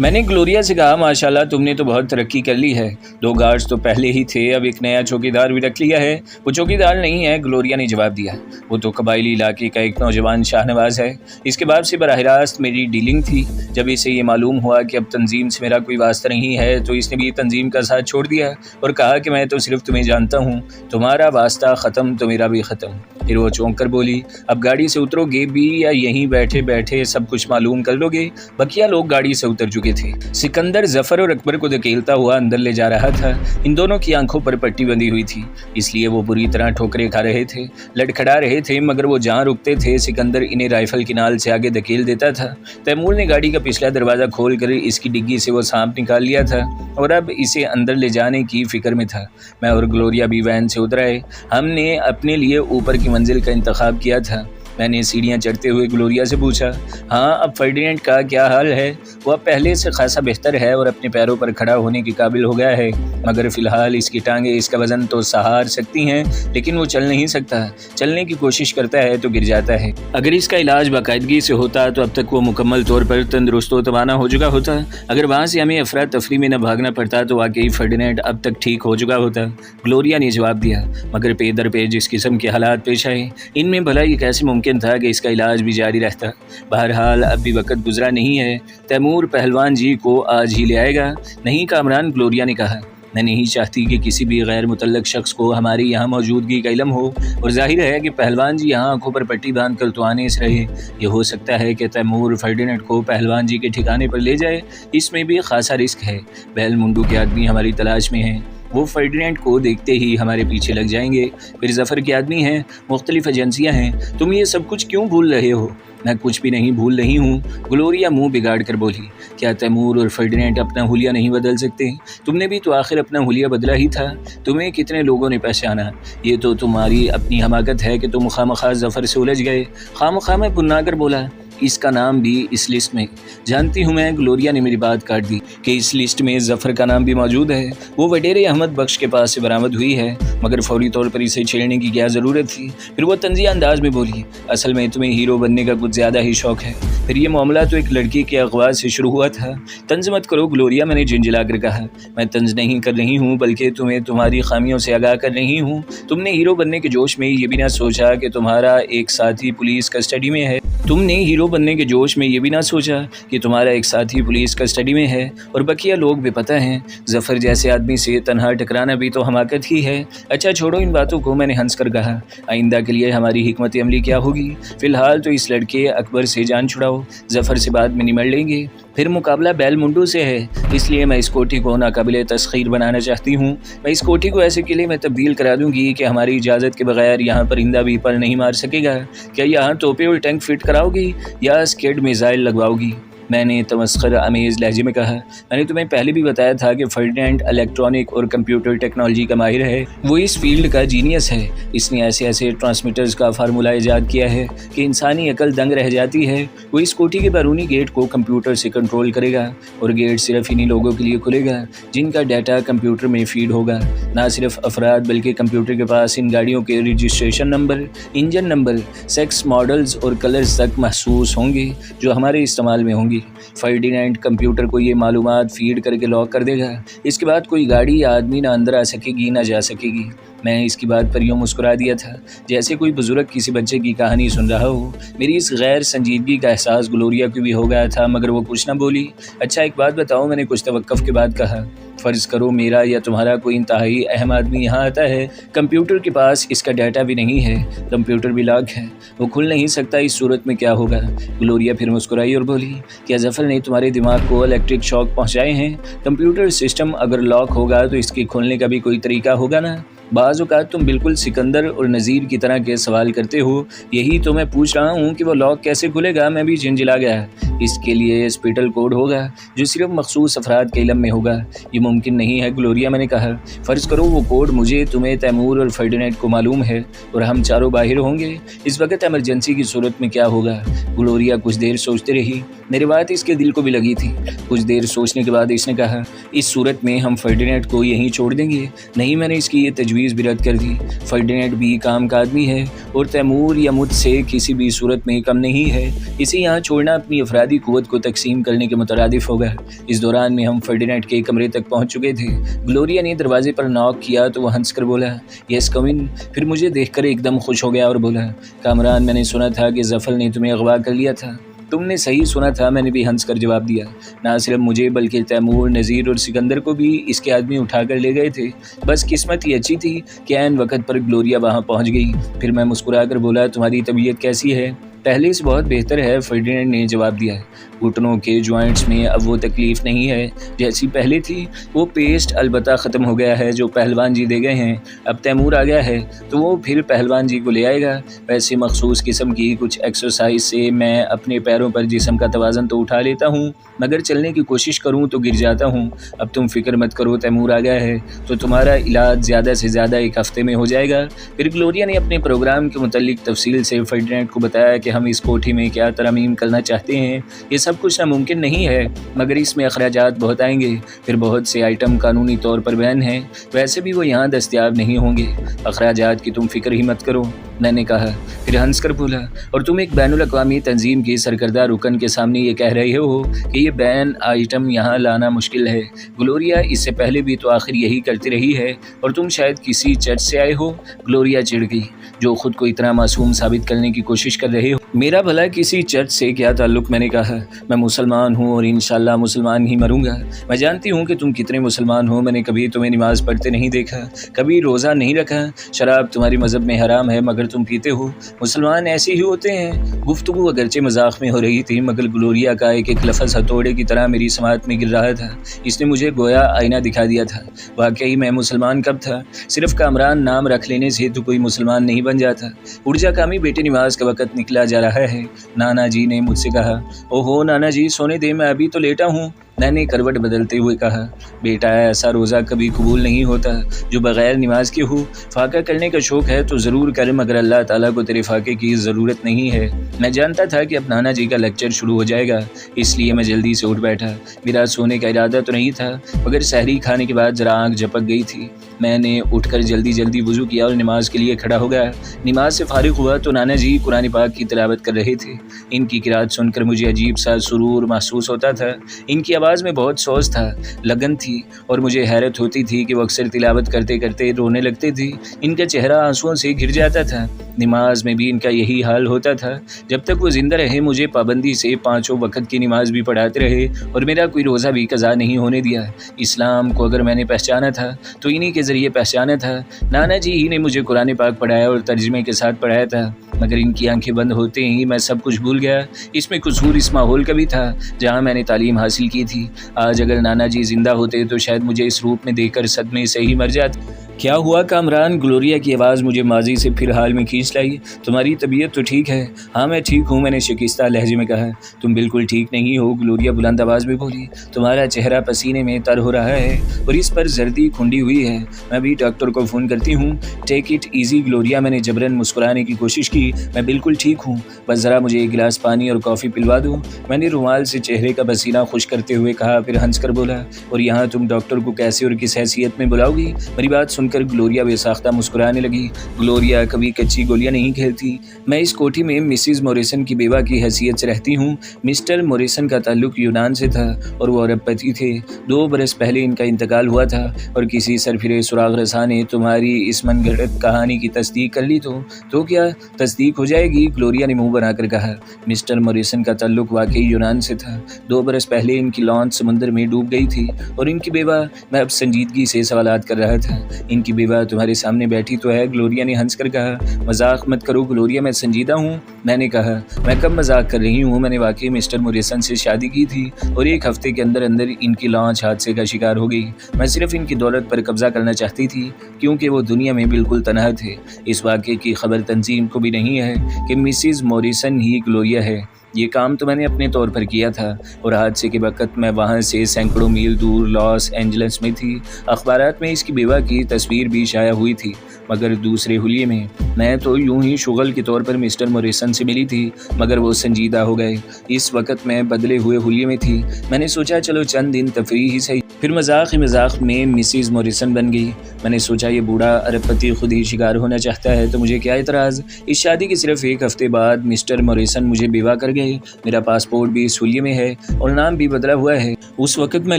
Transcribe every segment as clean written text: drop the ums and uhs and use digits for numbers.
میں نے گلوریا سے کہا ماشاءاللہ تم نے تو بہت ترقی کر لی ہے، 2 گارڈز تو پہلے ہی تھے، اب ایک نیا چوکیدار بھی رکھ لیا ہے۔ وہ چوکیدار نہیں ہے، گلوریا نے جواب دیا، وہ تو قبائلی علاقے کا ایک نوجوان شاہ نواز ہے۔ اس کے باپ سے براہ راست میری ڈیلنگ تھی۔ جب اسے یہ معلوم ہوا کہ اب تنظیم سے میرا کوئی واسطہ نہیں ہے تو اس نے بھی تنظیم کا ساتھ چھوڑ دیا اور کہا کہ میں تو صرف تمہیں جانتا ہوں، تمہارا واسطہ ختم تو میرا بھی ختم۔ پھر وہ چونک کر بولی، اب گاڑی سے اترو گے بھی یا یہیں بیٹھے بیٹھے سب کچھ معلوم کر لو گے؟ بقیہ لوگ گاڑی سے اتر چکے تھے۔ سکندر ظفر اور اکبر کو دھکیلتا ہوا اندر لے جا رہا تھا۔ ان دونوں کی آنکھوں پر پٹی بندھی ہوئی تھی، اس لیے وہ بری طرح ٹھوکریں کھا رہے تھے، لڑکھڑا رہے تھے، مگر وہ جہاں رکتے تھے سکندر انہیں رائفل کی نال سے آگے دھکیل دیتا تھا۔ تیمور نے گاڑی کا پچھلا دروازہ کھول کر اس کی ڈگی سے وہ سانپ نکال لیا تھا اور اب اسے اندر لے جانے کی فکر میں تھا۔ میں اور گلوریا بھی وین سے اتر آئے۔ ہم نے اپنے لیے اوپر کی منزل کا انتخاب کیا تھا۔ میں نے سیڑھیاں چڑھتے ہوئے گلوریا سے پوچھا، ہاں اب فرڈینینڈ کا کیا حال ہے؟ وہ اب پہلے سے خاصا بہتر ہے اور اپنے پیروں پر کھڑا ہونے کے قابل ہو گیا ہے، مگر فی الحال اس کی ٹانگیں اس کا وزن تو سہار سکتی ہیں لیکن وہ چل نہیں سکتا۔ چلنے کی کوشش کرتا ہے تو گر جاتا ہے۔ اگر اس کا علاج باقاعدگی سے ہوتا تو اب تک وہ مکمل طور پر تندرست و توانا ہو چکا ہوتا۔ اگر وہاں سے ہمیں افراتفری میں نہ بھاگنا پڑتا تو واقعی فرڈینینڈ اب تک ٹھیک ہو چکا ہوتا، گلوریا نے جواب دیا۔ مگر پے در پے جس قسم کے حالات پیش آئے، ان میں بھلا یہ کیسے ممکن تھا کہ اس کا علاج بھی جاری رہتا؟ بہرحال اب بھی وقت گزرا نہیں ہے، تیمور پہلوان جی کو آج ہی لے آئے گا۔ نہیں کامران، گلوریا نے کہا، میں نہیں چاہتی کہ کسی بھی غیر متعلق شخص کو ہماری یہاں موجودگی کا علم ہو، اور ظاہر ہے کہ پہلوان جی یہاں آنکھوں پر پٹی باندھ کر تو آنے سے رہے۔ یہ ہو سکتا ہے کہ تیمور فرڈینینڈ کو پہلوان جی کے ٹھکانے پر لے جائے، اس میں بھی خاصا رسک ہے۔ بیل منڈو کے آدمی ہماری تلاش میں ہیں، وہ فرڈینینڈ کو دیکھتے ہی ہمارے پیچھے لگ جائیں گے۔ پھر ظفر کے آدمی ہیں، مختلف ایجنسیاں ہیں، تم یہ سب کچھ کیوں بھول رہے ہو؟ میں کچھ بھی نہیں بھول رہی ہوں، گلوریا منہ بگاڑ کر بولی۔ کیا تیمور اور فرڈینینڈ اپنا حلیہ نہیں بدل سکتے؟ تم نے بھی تو آخر اپنا حلیہ بدلا ہی تھا، تمہیں کتنے لوگوں نے پہچانا؟ یہ تو تمہاری اپنی حماقت ہے کہ تم خواہ ظفر سے الجھ گئے۔ خواہ میں پنا کر بولا، اس کا نام بھی اس لسٹ میں؟ جانتی ہوں میں، گلوریا نے میری بات کاٹ دی، کہ اس لسٹ میں ظفر کا نام بھی موجود ہے۔ وہ وڈیرے احمد بخش کے پاس سے برآمد ہوئی ہے، مگر فوری طور پر اسے چھیڑنے کی کیا ضرورت تھی؟ پھر وہ طنزیہ انداز میں بولی، اصل میں تمہیں ہیرو بننے کا کچھ زیادہ ہی شوق ہے۔ پھر یہ معاملہ تو ایک لڑکی کے اغوا سے شروع ہوا تھا۔ طنز مت کرو گلوریا، میں نے جھنجھلا کر کہا۔ میں طنز نہیں کر رہی ہوں بلکہ تمہیں تمہاری خامیوں سے آگاہ کر رہی ہوں۔ تم نے ہیرو بننے کے جوش میں یہ بھی نہ سوچا کہ تمہارا ایک ساتھی پولیس کسٹڈی میں ہے۔ تم نے ہیرو بننے کے جوش میں یہ بھی نہ سوچا کہ تمہارا ایک ساتھی پولیس کسٹڈی میں ہے اور بقیہ لوگ بھی پتہ ہیں۔ ظفر جیسے آدمی سے تنہا ٹکرانا بھی تو حماقت ہی ہے۔ اچھا چھوڑو ان باتوں کو، میں نے ہنس کر کہا۔ آئندہ کے لیے ہماری حکمت عملی کیا ہوگی؟ فی الحال تو اس لڑکے اکبر سے جان چھڑاؤ، ظفر سے بعد میں نمٹ لیں گے، پھر مقابلہ بیل منڈو سے ہے۔ اس لیے میں اس کوٹھی کو ناقابل تسخیر بنانا چاہتی ہوں۔ میں اس کوٹھی کو ایسے قلعے میں تبدیل کرا دوں گی کہ ہماری اجازت کے بغیر یہاں پرندہ بھی پر نہیں مار سکے گا۔ کیا یہاں توپے اور ٹینک فٹ کراؤ گی یا اسکیڈ میزائل لگواؤ گی؟ میں نے تمسخر آمیز لہجے میں کہا، میں نے تمہیں پہلے بھی بتایا تھا کہ فرڈینینڈ الیکٹرانک اور کمپیوٹر ٹیکنالوجی کا ماہر ہے، وہ اس فیلڈ کا جینیس ہے۔ اس نے ایسے ٹرانسمیٹرز کا فارمولہ ایجاد کیا ہے کہ انسانی عقل دنگ رہ جاتی ہے۔ وہ اس کوٹھی کے بیرونی گیٹ کو کمپیوٹر سے کنٹرول کرے گا اور گیٹ صرف انہی لوگوں کے لیے کھلے گا جن کا ڈیٹا کمپیوٹر میں فیڈ ہوگا۔ نہ صرف افراد بلکہ کمپیوٹر کے پاس ان گاڑیوں کے رجسٹریشن نمبر، انجن نمبر، سیکس ماڈلز اور کلرز تک محسوس ہوں گے جو ہمارے استعمال میں ہوں گی۔ فرڈینینڈ کمپیوٹر کو یہ معلومات فیڈ کر کے لاک کر دے گا، اس کے بعد کوئی گاڑی یا آدمی نہ اندر آ سکے گی نہ جا سکے گی۔ میں اس کی بات پر یوں مسکرا دیا تھا جیسے کوئی بزرگ کسی بچے کی کہانی سن رہا ہو۔ میری اس غیر سنجیدگی کا احساس گلوریا کو بھی ہو گیا تھا، مگر وہ کچھ نہ بولی۔ اچھا ایک بات بتاؤ، میں نے کچھ توقف کے بعد کہا، فرض کرو میرا یا تمہارا کوئی انتہائی اہم آدمی یہاں آتا ہے، کمپیوٹر کے پاس اس کا ڈیٹا بھی نہیں ہے، کمپیوٹر بھی لاک ہے، وہ کھل نہیں سکتا، اس صورت میں کیا ہوگا؟ گلوریا پھر مسکرائی اور بولی، کیا ظفر نے تمہارے دماغ کو الیکٹرک شاک پہنچائے ہیں؟ کمپیوٹر سسٹم اگر لاک ہوگا تو اس کے کھولنے کا بھی کوئی طریقہ ہوگا نا؟ بعض اوقات تم بالکل سکندر اور نذیر کی طرح کے سوال کرتے ہو، یہی تو میں پوچھ رہا ہوں کہ وہ لاک کیسے کھلے گا؟ میں بھی جھنجھلا گیا۔ اس کے لیے اسپیٹل کوڈ ہوگا جو صرف مخصوص افراد کے علم میں ہوگا۔ یہ ممکن نہیں ہے گلوریا، میں نے کہا۔ فرض کرو وہ کوڈ مجھے، تمہیں، تیمور اور فرڈینینڈ کو معلوم ہے اور ہم چاروں باہر ہوں گے، اس وقت ایمرجنسی کی صورت میں کیا ہوگا؟ گلوریا کچھ دیر سوچتے رہی، میری بات اس کے دل کو بھی لگی تھی۔ کچھ دیر سوچنے کے بعد اس نے کہا، اس صورت میں ہم فرڈینینڈ کو یہیں چھوڑ دیں گے۔ نہیں، میں نے اس کی یہ تجویز تجویز بھی رد کر دی۔ فرڈینینڈ بھی کام کا آدمی ہے اور تیمور یا مجھ سے کسی بھی صورت میں کم نہیں ہے۔ اسے یہاں چھوڑنا اپنی افرادی قوت کو تقسیم کرنے کے مترادف ہوگا۔ اس دوران میں ہم فرڈینینڈ کے کمرے تک پہنچ چکے تھے۔ گلوریا نے دروازے پر ناک کیا تو وہ ہنس کر بولا، یس کم ان۔ پھر مجھے دیکھ کر ایک دم خوش ہو گیا اور بولا، کامران میں نے سنا تھا کہ ظفر نے تمہیں اغوا کر لیا تھا۔ تم نے صحیح سنا تھا، میں نے بھی ہنس کر جواب دیا۔ نہ صرف مجھے بلکہ تیمور، نذیر اور سکندر کو بھی اس کے آدمی اٹھا کر لے گئے تھے۔ بس قسمت ہی اچھی تھی کہ عین وقت پر گلوریا وہاں پہنچ گئی۔ پھر میں مسکرا کر بولا، تمہاری طبیعت کیسی ہے؟ پہلے سے بہت بہتر ہے، فرڈینینڈ نے جواب دیا۔ گھٹنوں کے جوائنٹس میں اب وہ تکلیف نہیں ہے جیسی پہلے تھی۔ وہ پیسٹ البتہ ختم ہو گیا ہے جو پہلوان جی دے گئے ہیں۔ اب تیمور آ گیا ہے تو وہ پھر پہلوان جی کو لے آئے گا۔ ویسے مخصوص قسم کی کچھ ایکسرسائز سے میں اپنے پیروں پر جسم کا توازن تو اٹھا لیتا ہوں، مگر چلنے کی کوشش کروں تو گر جاتا ہوں۔ اب تم فکر مت کرو، تیمور آ گیا ہے تو تمہارا علاج زیادہ سے زیادہ ایک ہفتے میں ہو جائے گا۔ پھر گلوریا نے اپنے پروگرام کے متعلق تفصیل سے فرڈینینڈ کو بتایا کہ ہم اس کوٹھی میں کیا ترامیم کرنا چاہتے ہیں۔ یہ سب کچھ ناممکن نہیں ہے، مگر اس میں اخراجات بہت آئیں گے۔ پھر بہت سے آئٹم قانونی طور پر بین ہیں، ویسے بھی وہ یہاں دستیاب نہیں ہوں گے۔ اخراجات کی تم فکر ہی مت کرو، میں نے کہا۔ پھر ہنس کر بولا، اور تم ایک بین الاقوامی تنظیم کی سرکردہ رکن کے سامنے یہ کہہ رہے ہو کہ یہ بین آئٹم یہاں لانا مشکل ہے؟ گلوریا اس سے پہلے بھی تو آخر یہی کرتی رہی ہے، اور تم شاید کسی چرچ سے آئے ہو۔ گلوریا چڑ گئی، جو خود کو اتنا معصوم ثابت کرنے کی کوشش کر رہے ہو۔ میرا بھلا کسی چرچ سے کیا تعلق؟ میں نے کہا، میں مسلمان ہوں اور انشاءاللہ مسلمان ہی مروں گا۔ میں جانتی ہوں کہ تم کتنے مسلمان ہو، میں نے کبھی تمہیں نماز پڑھتے نہیں دیکھا، کبھی روزہ نہیں رکھا، شراب تمہاری مذہب میں حرام ہے مگر تم پیتے ہو۔ مسلمان ایسے ہی ہوتے ہیں۔ گفتگو اگرچہ مذاق میں ہو رہی تھی، مگر گلوریا کا ایک ایک لفظ ہتھوڑے کی طرح میری سماعت میں گر رہا تھا۔ اس نے مجھے گویا آئینہ دکھا دیا تھا۔ واقعی میں مسلمان کب تھا؟ صرف کامران نام رکھ لینے سے تو کوئی مسلمان نہیں بن جاتا۔ ارجا کامی بیٹے، نماز کا وقت نکلا جا رہا ہے، نانا جی نے مجھ سے کہا۔ اوہو نانا جی، سونے دے، میں ابھی تو لیٹا ہوں، میں نے کروٹ بدلتے ہوئے کہا۔ بیٹا، ایسا روزہ کبھی قبول نہیں ہوتا جو بغیر نماز کے ہو۔ فاقہ کرنے کا شوق ہے تو ضرور کر، مگر اللہ تعالیٰ کو تیرے فاقے کی ضرورت نہیں ہے۔ میں جانتا تھا کہ اب نانا جی کا لیکچر شروع ہو جائے گا، اس لیے میں جلدی سے اٹھ بیٹھا۔ میرا سونے کا ارادہ تو نہیں تھا، مگر سحری کھانے کے بعد ذرا آنکھ جھپک گئی تھی۔ میں نے اٹھ کر جلدی جلدی وضو کیا اور نماز کے لیے کھڑا ہو گیا۔ نماز سے فارغ ہوا تو نانا جی قرآن پاک کی تلاوت کر رہے تھے۔ ان کی قرأت سن کر مجھے عجیب سا سرور محسوس ہوتا تھا۔ ان کی آواز میں بہت سوز تھا، لگن تھی، اور مجھے حیرت ہوتی تھی کہ وہ اکثر تلاوت کرتے کرتے رونے لگتے تھے۔ ان کا چہرہ آنسوؤں سے گھر جاتا تھا۔ نماز میں بھی ان کا یہی حال ہوتا تھا۔ جب تک وہ زندہ رہے مجھے پابندی سے 5 وقت کی نماز بھی پڑھاتے رہے اور میرا کوئی روزہ بھی قضا نہیں ہونے دیا۔ اسلام کو اگر میں نے پہچانا تھا تو انہی کے ذریعے پہچانا تھا۔ نانا جی ہی نے مجھے قرآن پاک پڑھایا اور ترجمے کے ساتھ پڑھایا تھا، مگر ان کی آنکھیں بند ہوتے ہی میں سب کچھ بھول گیا۔ اس میں قصور اس ماحول کا بھی تھا جہاں میں نے تعلیم حاصل کی تھی۔ آج اگر نانا جی زندہ ہوتے تو شاید مجھے اس روپ میں دیکھ کر صدمے سے ہی مر جاتے۔ کیا ہوا کامران؟ گلوریا کی آواز مجھے ماضی سے پھر حال میں کھینچ لائی۔ تمہاری طبیعت تو ٹھیک ہے؟ ہاں میں ٹھیک ہوں، میں نے شکستہ لہجے میں کہا۔ تم بالکل ٹھیک نہیں ہو، گلوریا بلند آواز میں بولی۔ تمہارا چہرہ پسینے میں تر ہو رہا ہے اور اس پر زردی کھنڈی ہوئی ہے۔ میں ابھی ڈاکٹر کو فون کرتی ہوں۔ ٹیک اٹ ایزی گلوریا، میں نے جبراً مسکرانے کی کوشش کی۔ میں بالکل ٹھیک ہوں، بس ذرا مجھے ایک گلاس پانی اور کافی پلوا دو، میں نے رومال سے چہرے کا پسینہ خشک کرتے ہوئے کہا۔ پھر ہنس کر بولا، اور یہاں تم ڈاکٹر کو کیسے اور کس حیثیت میں بلاؤ گی؟ میری بات سن کر گلوریا بے ساختہ مسکرانے لگی۔ گلوریا کبھی کچی گولیاں نہیں کھیلتی۔ میں اس کوٹھی میں مسز موریسن کی بیوہ کی حیثیت سے رہتی ہوں۔ مسٹر موریسن کا تعلق یونان سے تھا اور وہ عرب پتی تھے۔ 2 برس پہلے ان کا انتقال ہوا تھا، اور کسی سرفرے سراغ رساں نے تمہاری اس من گھڑت کہانی کی تصدیق کر لی تو کیا تصدیق ہو جائے گی؟ گلوریا نے منہ بنا کر کہا۔ مسٹر موریسن کا تعلق واقعی یونان سے تھا۔ 2 برس پہلے ان کی لانچ سمندر میں ڈوب گئی تھی، اور ان کی بیوہ، میں اب سنجیدگی سے سوالات کر رہا تھا، ان کی بیوہ تمہارے سامنے بیٹھی تو ہے؟ گلوریا نے ہنس کر کہا۔ مذاق مت کرو گلوریا، میں سنجیدہ ہوں، میں نے کہا۔ میں کب مذاق کر رہی ہوں؟ میں نے واقعی مسٹر موریسن سے شادی کی تھی اور 1 ہفتے کے اندر اندر ان کی لانچ حادثے کا شکار ہو گئی۔ میں صرف ان کی دولت پر قبضہ کرنا چاہتی تھی کیونکہ وہ دنیا میں بالکل تنہا تھے۔ اس واقعے کی خبر تنظیم کو بھی نہیں ہے کہ مسز موریسن ہی گلوریا ہے۔ یہ کام تو میں نے اپنے طور پر کیا تھا، اور حادثے کے وقت میں وہاں سے سینکڑوں میل دور لاس اینجلس میں تھی۔ اخبارات میں اس کی بیوہ کی تصویر بھی شائع ہوئی تھی، مگر دوسرے حلیے میں۔ میں تو یوں ہی شغل کے طور پر مسٹر موریسن سے ملی تھی، مگر وہ سنجیدہ ہو گئے۔ اس وقت میں بدلے ہوئے حلیے میں تھی۔ میں نے سوچا چلو چند دن تفریح ہی صحیح۔ پھر مذاق ہی مذاق میں مسز موریسن بن گئی۔ میں نے سوچا یہ بوڑھا ارب پتی خود ہی شکار ہونا چاہتا ہے تو مجھے کیا اعتراض۔ اس شادی کے صرف ایک ہفتے بعد مسٹر موریسن مجھے بیوہ کر گئے۔ میرا پاسپورٹ بھی سولیے میں ہے اور نام بھی بدلا ہوا ہے۔ اس وقت میں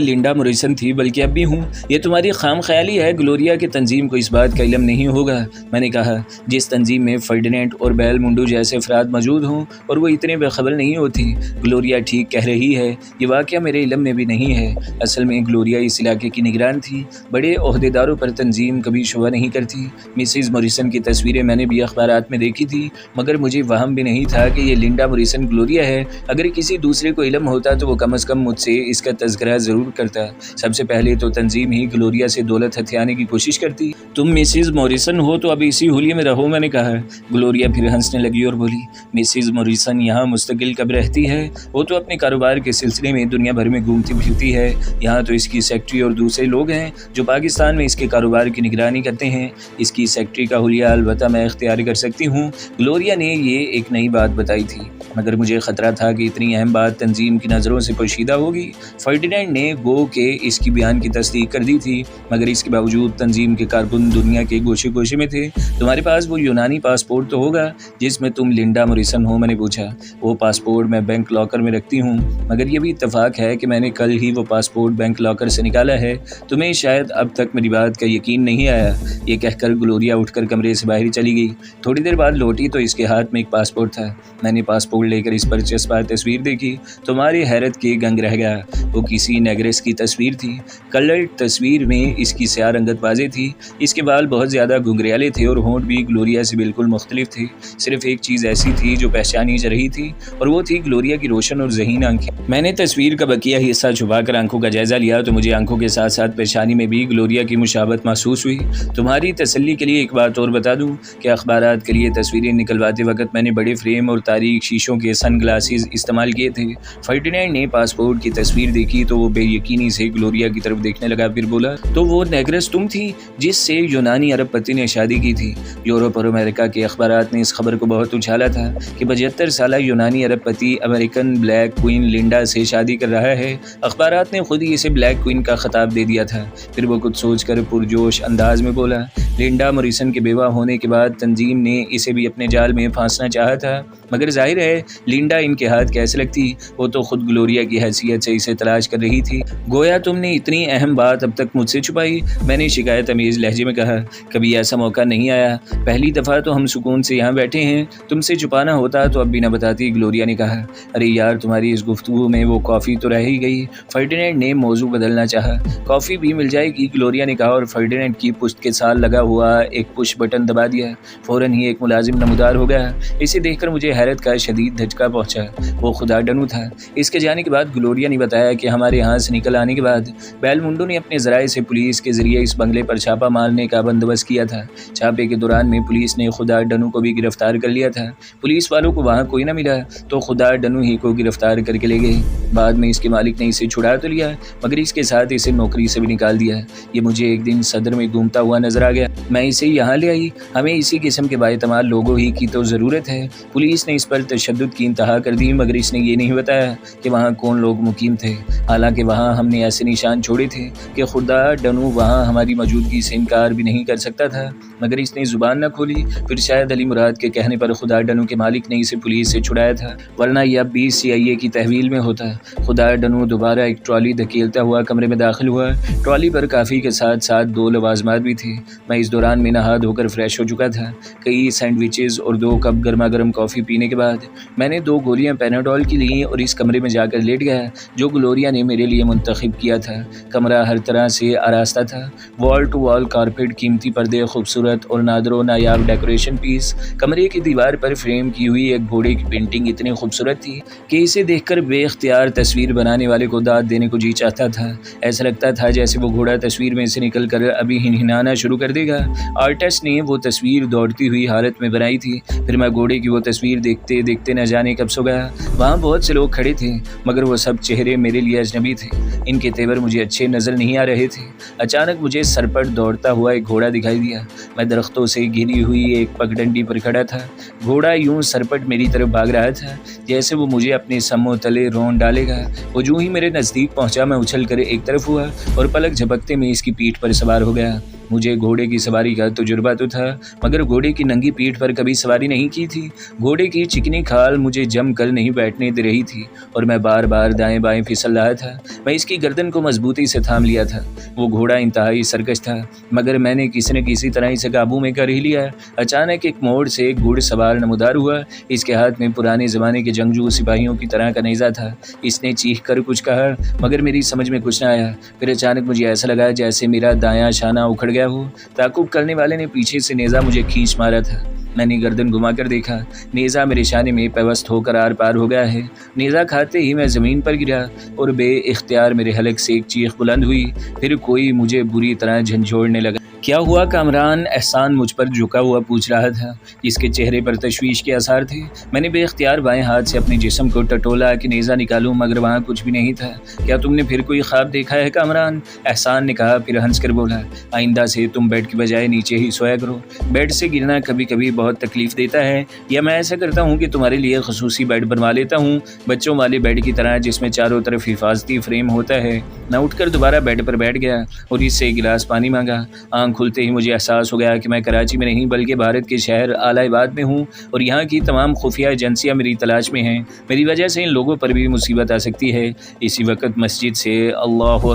لنڈا موریسن تھی، بلکہ اب بھی ہوں۔ یہ تمہاری خام خیالی ہے، گلوریا کی تنظیم کو اس بات کا علم نہیں ہوگا۔ میں نے کہا، جس تنظیم میں فرڈینینڈ اور بیل منڈو جیسے افراد موجود ہوں اور وہ اتنے بے خبر نہیں ہوتی۔ گلوریا ٹھیک کہہ رہی ہے، یہ واقعہ میرے علم میں بھی نہیں ہے۔ اصل میں گلوریا اس علاقے کی نگران تھی، بڑے عہدیداروں پر تنظیم کبھی شبہ نہیں کرتی۔ مسز موریسن کی تصویریں میں نے بھی اخبارات میں دیکھی تھی، مگر مجھے وہم بھی نہیں تھا کہ یہ لنڈا موریسن گلوریا ہے۔ اگر کسی دوسرے کو علم ہوتا تو وہ کم از کم مجھ سے اس کا تذکرہ ضرور کرتا۔ سب سے پہلے تو تنظیم ہی گلوریا سے دولت ہتھیانے کی کوشش کرتی۔ تم مسز موریسن ہو تو اب اسی حلیے میں رہو، میں نے کہا۔ گلوریا پھر ہنسنے لگی اور بولی، مسز موریسن یہاں مستقل کب رہتی ہے؟ وہ تو اپنے کاروبار کے سلسلے میں دنیا بھر میں گھومتی پھرتی ہے۔ یہاں تو اس کی سیکرٹری اور دوسرے لوگ ہیں جو پاکستان میں اس کے کاروبار کی نگرانی کرتے ہیں۔ اس کی سیکرٹری کا حلیہ البتہ میں اختیار کر سکتی ہوں۔ گلوریا نے یہ ایک نئی بات بتائی تھی، مگر مجھے خطرہ تھا کہ اتنی اہم بات تنظیم کی نظروں سے پوشیدہ ہوگی۔ فرڈینینڈ نے گو کہ اس کی بیان کی تصدیق کر دی تھی، مگر اس کے باوجود تنظیم کے کارکن دنیا کے گوشے گوشے میں تھے۔ تمہارے پاس وہ یونانی پاسپورٹ تو ہوگا جس میں تم لنڈا موریسن ہو؟ میں نے پوچھا۔ وہ پاسپورٹ میں بینک لاکر میں رکھتی ہوں، مگر یہ بھی اتفاق ہے کہ میں نے کل ہی وہ پاسپورٹ بینک لاکر سے نکالا ہے۔ تمہیں شاید اب تک میری بات کا یقین نہیں آیا۔ یہ کہہ کر گلوریا اٹھ کر کمرے سے باہر چلی گئی۔ تھوڑی دیر بعد لوٹی تو اس کے ہاتھ میں ایک پاسپورٹ تھا۔ میں نے پاسپورٹ لے کر اس پر چسپا تصویر دیکھی۔ تمہاری حیرت کے گنگ رہ گیا۔ وہ کسی نیگریس کی تصویر تھی۔ کلرڈ تصویر میں اس کی سیاہ رنگت واضح تھی۔ اس کے بال بہت زیادہ گھنگریالے تھے اور ہونٹ بھی گلوریا سے بالکل مختلف تھے۔ صرف ایک چیز ایسی تھی جو پہچانی جا رہی تھی، اور وہ تھی گلوریا کی روشن اور ذہین آنکھیں۔ میں نے تصویر کا بقیہ حصہ چھپا کر آنکھوں کا جائزہ لیا تو مجھے آنکھوں کے ساتھ ساتھ پیشانی میں بھی گلوریا کی مشابہت محسوس ہوئی۔ تمہاری تسلی کے لیے ایک بات اور بتا دوں کہ اخبارات کے لیے تصویریں نکلواتے وقت میں نے بڑے فریم اور تاریک شیشوں کے سن گلاسز استعمال کیے تھے۔ فرڈینینڈ نے پاسپورٹ کی تصویر دیکھی تو وہ بے یقینی سے گلوریا کی طرف دیکھنے لگا، پھر بولا، تو وہ نیگرس تم تھی جس سے یونانی ارب پتی نے شادی کی تھی؟ یورپ اور امریکہ کے اخبارات نے اس خبر کو بہت اچھالا تھا کہ 75 سالہ یونانی ارب پتی امریکن بلیک کوئن لنڈا سے شادی کر رہا ہے۔ اخبارات نے خود ہی اسے بلیک کوئن کا خطاب دے دیا تھا۔ پھر وہ کچھ سوچ کر پرجوش انداز میں بولا، لنڈا موریسن کے بیوہ ہونے کے بعد تنظیم نے اسے بھی اپنے جال میں پھانسنا چاہا تھا، مگر ظاہر ہے لنڈا ان کے ہاتھ کیسے لگتی؟ وہ تو خود گلوریا کی حیثیت سے اسے تلاش کر رہی تھی۔ گویا تم نے اتنی اہم بات اب تک مجھ سے چھپائی، میں نے شکایت امیز لہجے میں کہا۔ کبھی ایسا موقع نہیں آیا، پہلی دفعہ تو ہم سکون سے یہاں بیٹھے ہیں، تم سے چھپانا ہوتا تو اب بھی نہ بتاتی، گلوریا نے کہا۔ ارے یار، تمہاری اس گفتگو میں وہ کافی تو رہ ہی گئی۔ فرڈینینڈ نے موضوع بدلنا چاہا۔ کافی بھی مل جائے گی، گلوریا نے کہا اور فرڈینینڈ کی پشت کے ساتھ لگا ہوا ایک پش بٹن دبا دیا۔ فوراً ہی ایک ملازم نمودار ہو گیا۔ اسے دیکھ کر مجھے حیرت کا شدید دھچکا پہنچا۔ وہ خدا ڈنو تھا۔ اس کے جانے کے بعد گلوریا نے بتایا کہ ہمارے یہاں سے نکل آنے کے بعد بیل منڈو نے اپنے ذرائع سے پولیس کے ذریعے اس بنگلے پر چھاپہ مارنے کا بندوبست کیا تھا۔ چھاپے کے دوران میں پولیس نے خدا ڈنو کو بھی گرفتار کر لیا تھا۔ پولیس والوں کو وہاں کوئی نہ ملا تو خدا ڈنو ہی کو گرفتار کر کے لے گئے۔ بعد میں اس کے مالک نے اسے چھڑا تو لیا، مگر اس کے ساتھ اسے نوکری سے بھی نکال دیا۔ یہ مجھے ایک دن صدر میں گھومتا ہوا نظر آ گیا، میں اسے یہاں لے آئی۔ ہمیں اسی قسم کے بااعتماد لوگوں ہی کی تو ضرورت ہے۔ پولیس نے اس پر تشدد کی انتہا کر دی، مگر اس نے یہ نہیں بتایا کہ وہاں کون لوگ مقیم تھے، حالانکہ وہاں ہم نے ایسے نشان چھوڑے تھے کہ خدا ڈنو وہاں ہماری موجودگی سے انکار بھی نہیں کر سکتا تھا، مگر اس نے زبان نہ کھولی۔ پھر شاید علی مراد کے کہنے پر خدا ڈنو کے مالک نے اسے پولیس سے چھڑایا تھا، ورنہ یہ اب بھی CIA کی تحویل میں ہوتا۔ خدا ڈنو دوبارہ ایک ٹرالی دھکیلتا ہوا کمرے میں داخل ہوا۔ ٹرالی پر کافی کے ساتھ ساتھ 2 لوازمات بھی تھے۔ میں اس دوران میں نہا دھو کر فریش ہو چکا تھا۔ کئی سینڈوچز اور 2 کپ گرما گرم کافی پینے کے بعد میں نے 2 گولیاں پیناڈول کی لیں اور اس کمرے میں جا کر لیٹ گیا جو گلوریا نے میرے لیے منتخب کیا تھا۔ کمرہ ہر طرح سے آراستہ تھا، وال ٹو وال کارپیٹ، قیمتی پردے، خوبصورت اور نادر و نایاب ڈیکوریشن پیس۔ کمرے کی دیوار پر فریم کی ہوئی ایک گھوڑے کی پینٹنگ اتنی خوبصورت تھی کہ اسے دیکھ کر بے اختیار تصویر بنانے والے کو داد دینے کو جی چاہتا تھا۔ ایسا لگتا تھا جیسے وہ گھوڑا تصویر میں سے نکل کر ابھی ہنہنانا شروع کر دے گا۔ آرٹسٹ نے وہ تصویر دوڑتی ہوئی حالت میں بنائی تھی۔ پھر میں گھوڑے کی وہ تصویر دیکھتے دیکھتے نہ جانے کب سو گیا۔ وہاں بہت سے لوگ کھڑے تھے، مگر وہ سب چہرے میرے لیے اجنبی تھے۔ ان کے تیور مجھے اچھے نظر نہیں آ رہے تھے۔ اچانک مجھے سر پر دوڑتا ہوا ایک گھوڑا دکھائی دیا۔ میں درختوں سے گھری ہوئی ایک پگڈنڈی پر کھڑا تھا۔ گھوڑا یوں سرپٹ میری طرف بھاگ رہا تھا جیسے وہ مجھے اپنے سموں تلے رون ڈالے گا۔ وہ جو ہی میرے نزدیک پہنچا میں اچھل کر ایک طرف ہوا اور پلک جھپکتے میں اس کی پیٹھ پر سوار ہو گیا۔ مجھے گھوڑے کی سواری کا تجربہ تو تھا، مگر گھوڑے کی ننگی پیٹھ پر کبھی سواری نہیں کی تھی۔ گھوڑے کی چکنی کھال مجھے جم کر نہیں بیٹھنے دے رہی تھی اور میں بار بار دائیں بائیں پھسل رہا تھا۔ میں اس کی گردن کو مضبوطی سے تھام لیا تھا۔ وہ گھوڑا انتہائی سرکش تھا، مگر میں نے کسی نہ کسی طرح اسے قابو میں کر ہی لیا۔ اچانک ایک موڑ سے ایک گھڑ سوار نمودار ہوا۔ اس کے ہاتھ میں پرانے زمانے کے جنگجو سپاہیوں کی طرح کا نیزہ تھا۔ اس نے چیخ کر کچھ کہا، مگر میری سمجھ میں کچھ نہ آیا۔ پھر اچانک مجھے ایسا لگا جیسے میرا دایاں شانہ اکھڑ گیا ہو۔ تعاقب کرنے والے نے پیچھے سے نیزہ مجھے کھینچ مارا تھا۔ میں نے گردن گھما کر دیکھا، نیزہ میرے شانے میں پیوست ہو کر آر پار ہو گیا ہے۔ نیزہ کھاتے ہی میں زمین پر گرا اور بے اختیار میرے حلق سے ایک چیخ بلند ہوئی۔ پھر کوئی مجھے بری طرح جھنجھوڑنے لگا۔ کیا ہوا کامران؟ احسان مجھ پر جھکا ہوا پوچھ رہا تھا، جس کے چہرے پر تشویش کے آثار تھے۔ میں نے بے اختیار بائیں ہاتھ سے اپنے جسم کو ٹٹولا کہ نیزہ نکالوں، مگر وہاں کچھ بھی نہیں تھا۔ کیا تم نے پھر کوئی خواب دیکھا ہے کامران؟ احسان نے کہا، پھر ہنس کر بولا، آئندہ سے تم بیڈ کی بجائے نیچے ہی سویا کرو۔ بیڈ سے گرنا کبھی کبھی بہت تکلیف دیتا ہے، یا میں ایسا کرتا ہوں کہ تمہارے لیے خصوصی بیڈ بنوا لیتا ہوں، بچوں والے بیڈ کی طرح جس میں چاروں طرف حفاظتی فریم ہوتا ہے۔ میں اٹھ کر دوبارہ بیڈ پر بیٹھ گیا اور اس سے ایک گلاس پانی مانگا۔ آنکھ کھلتے ہی مجھے احساس ہو گیا کہ میں کراچی میں نہیں بلکہ بھارت کے شہر اعلی آباد میں ہوں اور یہاں کی تمام خفیہ ایجنسیاں میری تلاش میں ہیں۔ میری وجہ سے ان لوگوں پر بھی مصیبت آ سکتی ہے۔ اسی وقت مسجد سے اللہ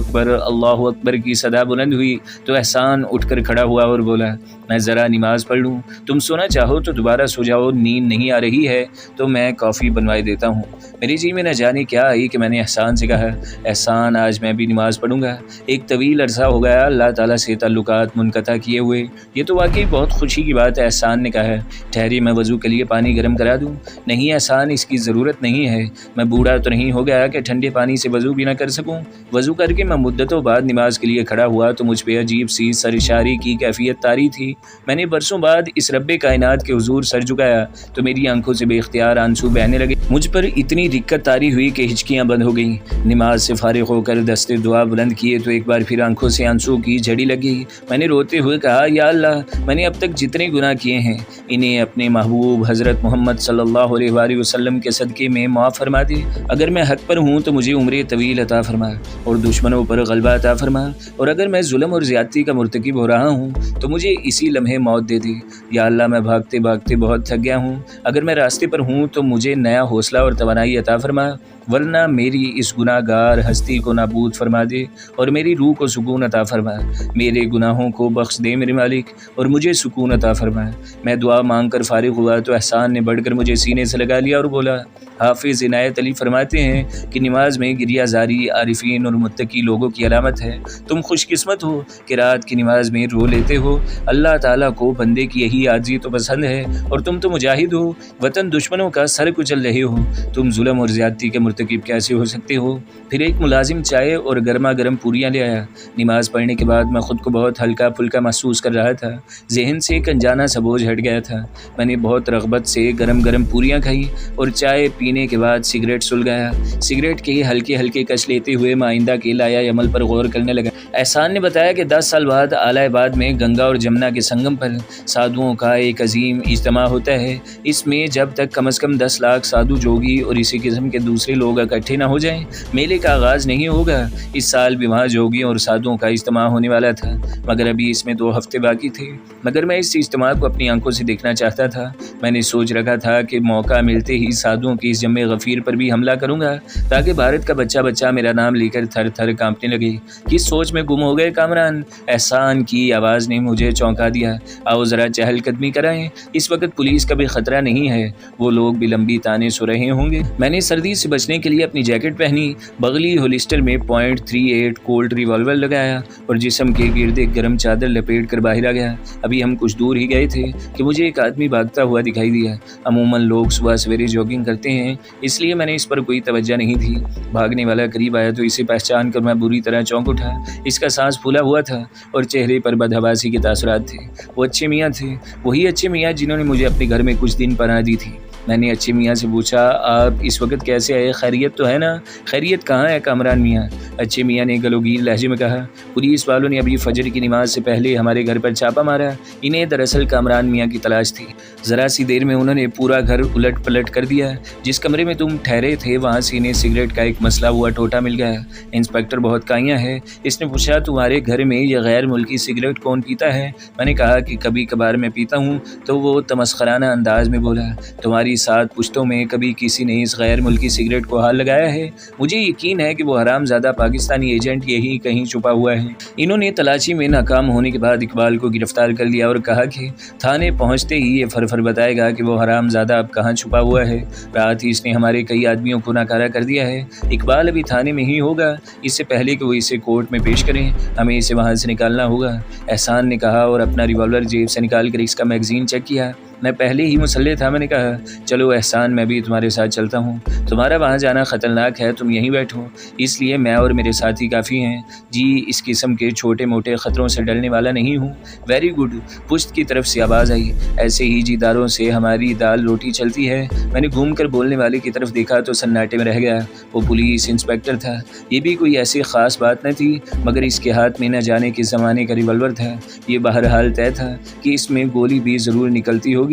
اکبر کی صدا بلند ہوئی تو احسان اٹھ کر کھڑا ہوا اور بولا، میں ذرا نماز پڑھ لوں، تم سونا چاہو تو دوبارہ سو جاؤ، نیند نہیں آ رہی ہے تو میں کافی بنوائے دیتا ہوں۔ میری جی میں نہ جانے کیا آئی کہ میں نے احسان سے کہا، احسان آج میں بھی نماز پڑھوں گا۔ ایک طویل عرصہ ہو گیا اللہ تعالیٰ سے تعلقات منقطع کیے ہوئے، یہ تو واقعی بہت خوشی کی بات ہے۔ احسان نے کہا، ٹھہری میں وضو کے لیے پانی گرم کرا دوں؟ نہیں احسان، اس کی ضرورت نہیں ہے، میں بوڑھا تو نہیں ہو گیا کہ ٹھنڈے پانی سے وضو بھی نہ کر سکوں۔ وضو کر کے میں مدتوں بعد نماز کے لیے کھڑا ہوا تو مجھ پہ عجیب سی سرشاری کی کیفیت طاری تھی۔ میں نے برسوں بعد اس رب کائنات کے حضور سر جھکایا تو میری آنکھوں سے بے اختیار آنسو بہنے لگے۔ مجھ پر اتنی دقت طاری ہوئی کہ ہچکیاں بند ہو گئیں۔ نماز سے فارغ ہو کر دست دعا بلند کیے تو ایک بار پھر آنکھوں سے آنسو کی جھڑی لگی۔ میں نے روتے ہوئے کہا، یا اللہ، میں نے اب تک جتنے گناہ کیے ہیں انہیں اپنے محبوب حضرت محمد صلی اللہ علیہ وآلہ وسلم کے صدقے میں معاف فرما دے۔ اگر میں حق پر ہوں تو مجھے عمر طویل عطا فرما اور دشمنوں پر غلبہ عطا فرما، اور اگر میں ظلم اور زیادتی کا مرتکب ہو رہا ہوں تو مجھے اسی لمحے موت دے دے۔ یا اللہ، میں بھاگتے بھاگتے بہت تھک گیا ہوں، اگر میں راستے پر ہوں تو مجھے نیا حوصلہ اور توانائی عطا فرما، ورنہ میری اس گناہ گار ہستی کو نابود فرما دے اور میری روح کو سکون عطا فرما۔ میرے گناہوں کو بخش دے میرے مالک اور مجھے سکون عطا فرما۔ میں دعا مانگ کر فارغ ہوا تو احسان نے بڑھ کر مجھے سینے سے لگا لیا اور بولا، حافظ عنایت علی فرماتے ہیں کہ نماز میں گریہ زاری عارفین اور متقی لوگوں کی علامت ہے۔ تم خوش قسمت ہو کہ رات کی نماز میں رو لیتے ہو۔ اللہ تعالیٰ کو بندے کی یہی عاجزی تو پسند ہے، اور تم تو مجاہد ہو، وطن دشمنوں کا سر کچل رہے ہو، تم ظلم اور زیادتی کے مرتکب کیسے ہو سکتے ہو؟ پھر ایک ملازم چائے اور گرما گرم پوریاں لے آیا۔ نماز پڑھنے کے بعد میں خود کو بہت ہلکا پھلکا محسوس کر رہا تھا، ذہن سے ایک انجانا سا بوجھ ہٹ گیا تھا۔ میں نے بہت رغبت سے گرم گرم پوریاں کھائی اور چائے پینے کے بعد سگریٹ سلگایا۔ سگریٹ کے ہلکے ہلکے کش لیتے ہوئے میں آئندہ کے لائحہ عمل پر غور کرنے لگا۔ احسان نے بتایا کہ 10 سال بعد اعلی آباد میں گنگا اور جمنا کے سنگم پر سادھوؤں کا ایک عظیم اجتماع ہوتا ہے۔ اس میں جب تک کم از کم 10 لاکھ سادھو جوگی اور اسی قسم کے دوسرے لوگ اکٹھے نہ ہو جائیں میلے کا آغاز نہیں ہوگا۔ اس سال بھی وہاں جوگیوں اور سادھوؤں کا اجتماع ہونے والا تھا، مگر ابھی اس میں 2 ہفتے باقی تھے۔ مگر میں اس اجتماع کو اپنی آنکھوں سے دیکھنا چاہتا تھا۔ میں نے سوچ رکھا تھا کہ موقع ملتے ہی سادھوؤں کی اس جمع غفیر پر بھی حملہ کروں گا تاکہ بھارت کا بچہ بچہ میرا نام لے کر تھر تھر کانپنے لگے۔ کس سوچ میں گم ہو گئے کامران؟ احسان کی آواز نے مجھے چونکا دیا۔ آؤ ذرا چہل قدمی کرائیں، اس وقت پولیس کا بھی خطرہ نہیں ہے، وہ لوگ بھی لمبی تانے سو رہے ہوں گے۔ میں نے سردی سے بچنے کے لیے اپنی جیکٹ پہنی، بغلی ہولسٹر میں .38 کولٹ ریوالور لگایا اور جسم کے گرد ایک گرم چادر لپیٹ کر باہر آ گیا۔ ابھی ہم کچھ دور ہی گئے تھے کہ مجھے ایک آدمی بھاگتا ہوا دکھائی دیا۔ عموماً لوگ صبح سویرے جاگنگ کرتے ہیں، اس لیے میں نے اس پر کوئی توجہ نہیں تھی۔ بھاگنے والا قریب آیا تو اسے پہچان کر میں بری طرح چونک اٹھا۔ اس کا سانس پھولا ہوا تھا اور چہرے پر بدحواسی کے تاثرات تھے۔ وہ اچھے میاں تھے، وہی اچھے میاں جنہوں نے مجھے اپنے گھر میں کچھ دن پناہ دی تھی۔ میں نے اچھے میاں سے پوچھا آپ اس وقت کیسے آئے، خیریت تو ہے نا؟ خیریت کہاں ہے کامران میاں، اچھے میاں نے گلوگیر لہجے میں کہا، پولیس والوں نے ابھی فجر کی نماز سے پہلے ہمارے گھر پر چھاپا مارا، انہیں دراصل کامران میاں کی تلاش تھی، ذرا سی دیر میں انہوں نے پورا گھر الٹ پلٹ کر دیا، جس کمرے میں تم ٹھہرے تھے وہاں سے انہیں سگریٹ کا ایک مسئلہ ہوا ٹوٹا مل گیا۔ انسپکٹر بہت کائیاں ہے، اس نے پوچھا تمہارے گھر میں یہ غیر ملکی سگریٹ کون پیتا ہے؟ میں نے کہا کہ کبھی کبھار میں پیتا ہوں، تو وہ تمسخرانہ انداز میں بولا، تمہاری 7 پشتوں میں کبھی کسی نے اس غیر ملکی سگریٹ کو ہاتھ لگایا ہے؟ مجھے یقین ہے کہ وہ حرام زادہ پاکستانی ایجنٹ یہی کہیں چھپا ہوا ہے۔ انہوں نے تلاشی میں ناکام ہونے کے بعد اقبال کو گرفتار کر لیا اور کہا کہ تھانے پہنچتے ہی یہ فرفر بتائے گا کہ وہ حرام زادہ اب کہاں چھپا ہوا ہے، رات ہی اس نے ہمارے کئی آدمیوں کو ناکارہ کر دیا ہے، اقبال ابھی تھانے میں ہی ہوگا، اس سے پہلے کہ وہ اسے کورٹ میں پیش کریں ہمیں اسے وہاں سے نکالنا ہوگا، احسان نے کہا اور اپنا ریوالور جیب سے نکال کر اس کا میگزین چیک کیا۔ میں پہلے ہی مسلح تھا، میں نے کہا چلو احسان میں بھی تمہارے ساتھ چلتا ہوں، تمہارا وہاں جانا خطرناک ہے، تم یہیں بیٹھو، اس لیے میں اور میرے ساتھی کافی ہیں، جی اس قسم کے چھوٹے موٹے خطروں سے ڈرنے والا نہیں ہوں۔ ویری گڈ، پشت کی طرف سے آواز آئی، ایسے ہی جی داروں سے ہماری دال روٹی چلتی ہے۔ میں نے گھوم کر بولنے والے کی طرف دیکھا تو سناٹے میں رہ گیا، وہ پولیس انسپکٹر تھا، یہ بھی کوئی ایسی خاص بات نہ تھی، مگر اس کے ہاتھ میں نہ جانے کس زمانے کا ریوالور تھا، یہ بہرحال طے تھا کہ اس میں گولی بھی ضرور نکلتی ہوگی۔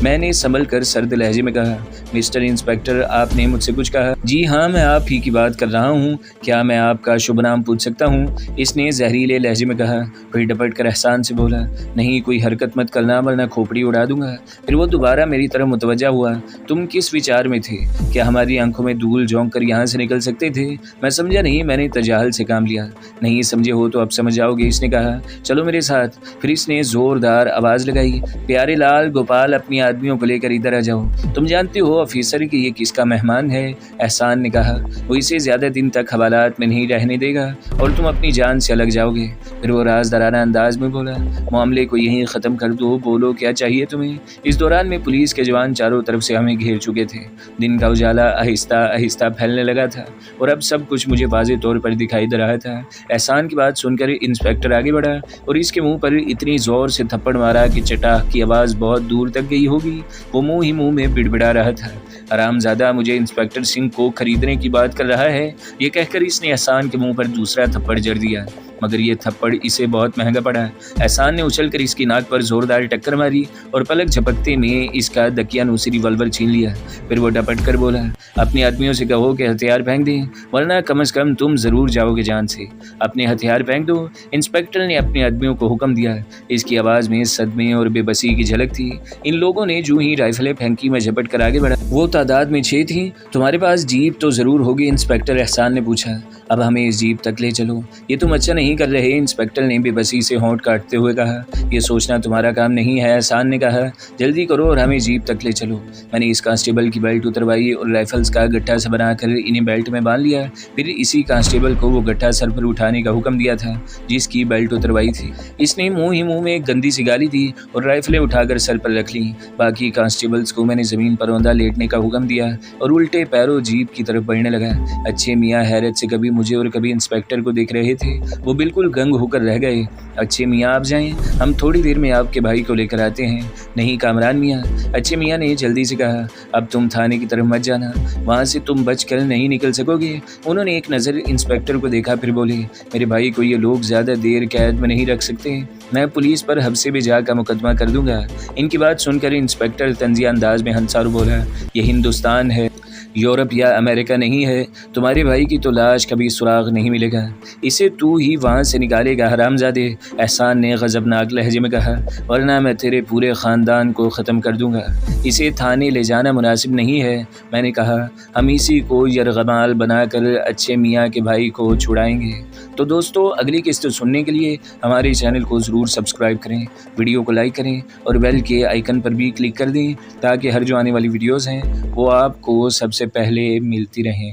میں نے سنبھل کر سرد لہجے میں کہا، مسٹر انسپکٹر آپ نے مجھ سے کچھ کہا؟ جی ہاں میں آپ ہی کی بات کر رہا ہوں، کیا میں آپ کا شبھ نام پوچھ سکتا ہوں؟ اس نے زہریلے لہجے میں کہا، پھر ڈپٹ کر احسان سے بولا، نہیں کوئی حرکت مت کرنا ورنہ کھوپڑی اڑا دوں گا۔ پھر وہ دوبارہ میری طرف متوجہ ہوا، تم کس وچار میں تھے؟ کیا ہماری آنکھوں میں دھول جھونک کر یہاں سے نکل سکتے تھے؟ میں سمجھا نہیں، میں نے تجاہل سے کام لیا۔ نہیں سمجھے ہو تو اب سمجھ جاؤ گے، اس نے کہا، چلو میرے ساتھ۔ پھر اس نے زوردار آواز لگائی، پیارے لال گوپال اپنی آدمیوں کو لے کر ادھر آ جاؤ، تم جانتے ہو آفیسر کہ یہ کس کا مہمان ہے؟ احسان نے کہا، وہ اسے زیادہ دن تک حوالات میں نہیں رہنے دے گا اور تم اپنی جان سے الگ جاؤ گے۔ پھر وہ رازدارانہ انداز میں بولا، معاملے کو یہیں ختم کر دو، بولو کیا چاہیے تمہیں؟ اس دوران میں پولیس کے جوان چاروں طرف سے ہمیں گھیر چکے تھے، دن کا اجالا آہستہ آہستہ پھیلنے لگا تھا اور اب سب کچھ مجھے واضح طور پر دکھائی دے رہا تھا۔ احسان کی بات سن کر انسپکٹر آگے بڑھا اور اس کے منہ پر اتنی زور سے تھپڑ مارا کہ چٹاخ کی آواز بہت دور تک گئی ہوگی، وہ منہ ہی منہ میں بڑبڑا رہا تھا، حرام زادہ مجھے انسپکٹر سنگھ کو خریدنے کی بات کر رہا ہے، یہ کہہ کر اس نے احسان کے منہ پر دوسرا تھپڑ جڑ دیا، مگر یہ تھپڑ اسے بہت مہنگا پڑا۔ احسان نے اچھل کر اس کی ناک پر زوردار ٹکر ماری اور پلک جھپکتے میں اس کا دقیانوسی ریوالور چھین لیا۔ پھر وہ ڈپٹ کر بولا، اپنے آدمیوں سے کہو کہ ہتھیار پھینک دیں ورنہ کم از کم تم ضرور جاؤ گے جان سے، اپنے ہتھیار پھینک دو۔ انسپکٹر نے اپنے آدمیوں کو حکم دیا، اس کی آواز میں صدمے اور بے بسی کی جھلک تھی۔ ان لوگوں نے جو ہی رائفلیں پھینکی میں جھپٹ کر آگے بڑھا، وہ تعداد میں 6 تھیں۔ تمہارے پاس جیپ تو ضرور ہوگی؟ انسپکٹر احسان نے پوچھا، اب ہمیں اس جیپ تک لے چلو۔ یہ تم اچھا نہیں کر رہے، انسپکٹر نے بے بسی سے ہونٹ کاٹتے ہوئے کہا، یہ سوچنا تمہارا کام نہیں ہے۔ احسان نے کہا، جلدی کرو اور ہمیں جیپ تک لے چلو۔ میں نے اس کانسٹیبل کی بیلٹ اتروائی اور رائفلز کا گٹھا سا بنا کر انہیں بیلٹ میں باندھ لیا، پھر اسی کانسٹیبل کو وہ گٹھا سر پر اٹھانے کا حکم دیا تھا جس کی بیلٹ اتروائی تھی۔ اس نے منہ ہی منہ میں ایک گندی سی گالی دی اور رائفلیں اٹھا کر سر پر رکھ لیں۔ باقی کانسٹیبلز کو میں نے زمین پر اوندھا لیٹنے کا حکم دیا اور الٹے پیروں جیپ کی طرف بڑھنے لگا۔ اچھے میاں حیرت سے کبھی مجھے اور کبھی انسپکٹر کو دیکھ رہے تھے، وہ بالکل گنگ ہو کر رہ گئے۔ اچھے میاں آپ جائیں، ہم تھوڑی دیر میں آپ کے بھائی کو لے کر آتے ہیں۔ نہیں کامران میاں، اچھے میاں نے جلدی سے کہا، اب تم تھانے کی طرف مت جانا، وہاں سے تم بچ کر نہیں نکل سکو گے۔ انہوں نے ایک نظر انسپکٹر کو دیکھا پھر بولے، میرے بھائی کو یہ لوگ زیادہ دیر قید میں نہیں رکھ سکتے، میں پولیس پر حبس بجا کا مقدمہ کر دوں گا۔ ان کی بات سن کر انسپکٹر طنزیہ انداز میں ہنسا اور بولا، یہ ہندوستان ہے، یورپ یا امریکہ نہیں ہے، تمہارے بھائی کی تو لاش کبھی سراغ نہیں ملے گا، اسے تو ہی وہاں سے نکالے گا حرامزادے، احسان نے غضبناک لہجے میں کہا، ورنہ میں تیرے پورے خاندان کو ختم کر دوں گا، اسے تھانے لے جانا مناسب نہیں ہے۔ میں نے کہا، ہم اسی کو یرغمال بنا کر اچھے میاں کے بھائی کو چھڑائیں گے۔ تو دوستو، اگلی قسط سننے کے لیے ہمارے چینل کو ضرور سبسکرائب کریں، ویڈیو کو لائک کریں اور بیل کے آئیکن پر بھی کلک کر دیں تاکہ ہر جو آنے والی ویڈیوز ہیں وہ آپ کو سب سے پہلے ملتی رہیں۔